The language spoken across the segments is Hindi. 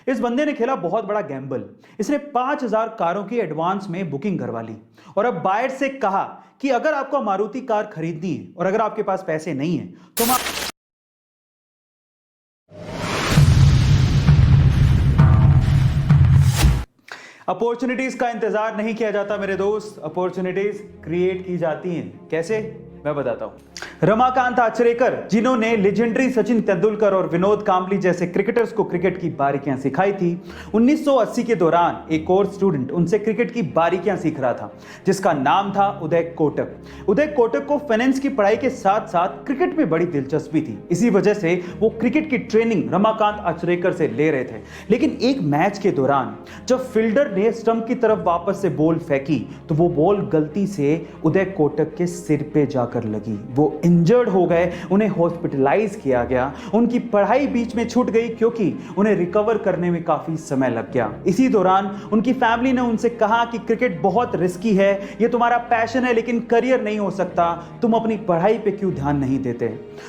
इस बंदे ने खेला बहुत बड़ा गैम्बल। इसने 5,000 कारों की एडवांस में बुकिंग करवा ली और अब बायर से कहा कि अगर आपको मारुति कार खरीदनी है और अगर आपके पास पैसे नहीं है तो अपॉर्चुनिटीज का इंतजार नहीं किया जाता मेरे दोस्त, अपॉर्चुनिटीज क्रिएट की जाती हैं। कैसे, मैं बताता हूं। रमाकांत आचरेकर, जिन्होंने लेजेंडरी सचिन तेंदुलकर और विनोद कांबली जैसे क्रिकेटर्स को क्रिकेट की बारीकियां सिखाई थी, 1980 के दौरान एक और स्टूडेंट उनसे क्रिकेट की बारीकियां सीख रहा था जिसका नाम था उदय कोटक। उदय कोटक को फाइनेंस की पढ़ाई के साथ साथ क्रिकेट में बड़ी दिलचस्पी थी। इसी वजह से वो क्रिकेट की ट्रेनिंग रमाकांत आचरेकर से ले रहे थे। लेकिन एक मैच के दौरान जब फील्डर ने स्टंप की तरफ वापस से बॉल फेंकी तो वो बॉल गलती से उदय कोटक के सिर पे जाकर लगी। वो इंजर्ड हो गए, उन्हें हॉस्पिटलाइज किया गया। उनकी पढ़ाई बीच में छूट गई क्योंकि उन्हें रिकवर करने में काफी समय लग गया। इसी दौरान उनकी फैमिली ने उनसे कहा कि क्रिकेट बहुत रिस्की है, ये तुम्हारा पैशन है लेकिन करियर नहीं हो सकता, तुम अपनी पढ़ाई पे क्यों ध्यान नहीं देते।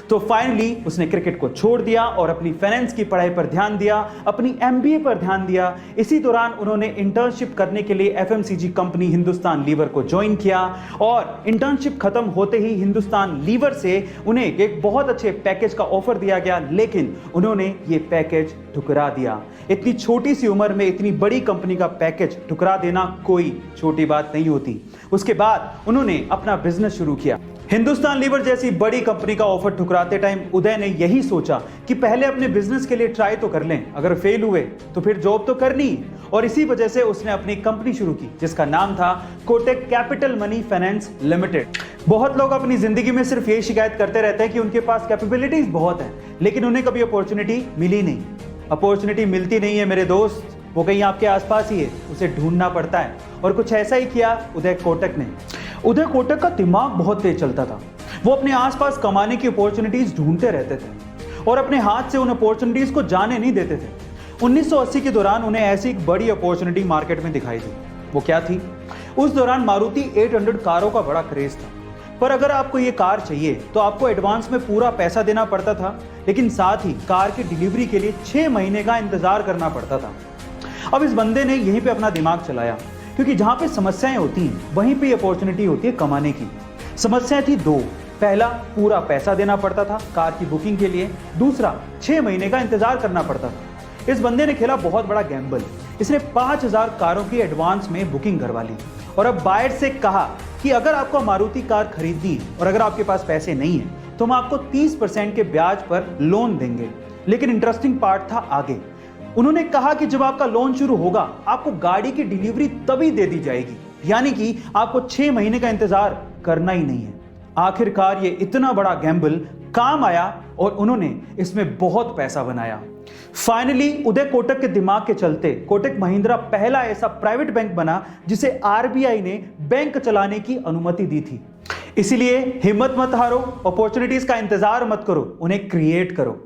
तो फाइनली उसने क्रिकेट को छोड़ दिया और अपनी फाइनेंस की पढ़ाई पर ध्यान दिया, अपनी एमबीए पर ध्यान दिया। इसी दौरान उन्होंने इंटर्नशिप करने के लिए एफएमसीजी कंपनी हिंदुस्तान लीवर को ज्वाइन किया और इंटर्नशिप खत्म होते ही हिंदुस्तान लीवर से उन्हें एक बहुत अच्छे पैकेज का ऑफर दिया गया, लेकिन उन्होंने ये पैकेज ठुकरा दिया। इतनी छोटी सी उम्र में इतनी बड़ी कंपनी का पैकेज ठुकरा देना कोई छोटी बात नहीं होती। उसके बाद उन्होंने अपना बिजनेस शुरू किया। हिंदुस्तान लीवर जैसी बड़ी कंपनी का ऑफर ठुकराते टाइम उदय ने यही सोचा कि पहले अपने बिजनेस के लिए ट्राई तो कर लें, अगर फेल हुए तो फिर जॉब तो करनी ही। और इसी वजह से उसने अपनी कंपनी शुरू की जिसका नाम था Kotak capital money finance limited. बहुत लोग अपनी जिंदगी में सिर्फ ये शिकायत करते रहते हैं कि उनके पास कैपेबिलिटीज बहुत है लेकिन उन्हें कभी अपॉर्चुनिटी मिली नहीं। अपॉर्चुनिटी मिलती नहीं है मेरे दोस्त, वो कहीं आपके आसपास ही है, उसे ढूंढना पड़ता है। और कुछ ऐसा ही किया उदय कोटक ने। उदय कोटक का दिमाग बहुत तेज चलता था। वो अपने आसपास कमाने की अपॉर्चुनिटीज ढूंढते रहते थे और अपने हाथ से उन अपॉर्चुनिटीज को जाने नहीं देते थे। 1980 के दौरान उन्हें ऐसी एक बड़ी अपॉर्चुनिटी मार्केट में दिखाई दी। वो क्या थी? उस दौरान मारुति 800 कारों का बड़ा क्रेज था, पर अगर आपको ये कार चाहिए तो आपको एडवांस में पूरा पैसा देना पड़ता था, लेकिन साथ ही कार की डिलीवरी के लिए 6 महीने का इंतजार करना पड़ता था। अब इस बंदे ने यहीं पे अपना दिमाग चलाया क्योंकि जहां पे समस्याएं होती हैं वहीं पे अपॉर्चुनिटी होती है कमाने की। समस्याएं थी दो। पहला, पूरा पैसा देना पड़ता था कार की बुकिंग के लिए। दूसरा, 6 महीने का इंतजार करना पड़ता था। इस बंदे ने खेला बहुत बड़ा गैम्बल। इसने 5,000 कारों की एडवांस में बुकिंग करवा ली और अब बायर से कहा कि अगर आपको मारुति कार खरीदनी है और अगर आपके पास पैसे नहीं है तो हम आपको 30% के ब्याज पर लोन देंगे। लेकिन इंटरेस्टिंग पार्ट था आगे। उन्होंने कहा कि जब आपका लोन शुरू होगा आपको गाड़ी की डिलीवरी तभी दे दी जाएगी, यानी कि आपको 6 महीने का इंतजार करना ही नहीं है। आखिरकार ये इतना बड़ा गैम्बल काम आया और उन्होंने इसमें बहुत पैसा बनाया। फाइनली उदय कोटक के दिमाग के चलते कोटक महिंद्रा पहला ऐसा प्राइवेट बैंक बना जिसे आरबीआई ने बैंक चलाने की अनुमति दी थी। इसीलिए हिम्मत मत हारो, अपॉर्चुनिटीज का इंतजार मत करो, उन्हें क्रिएट करो।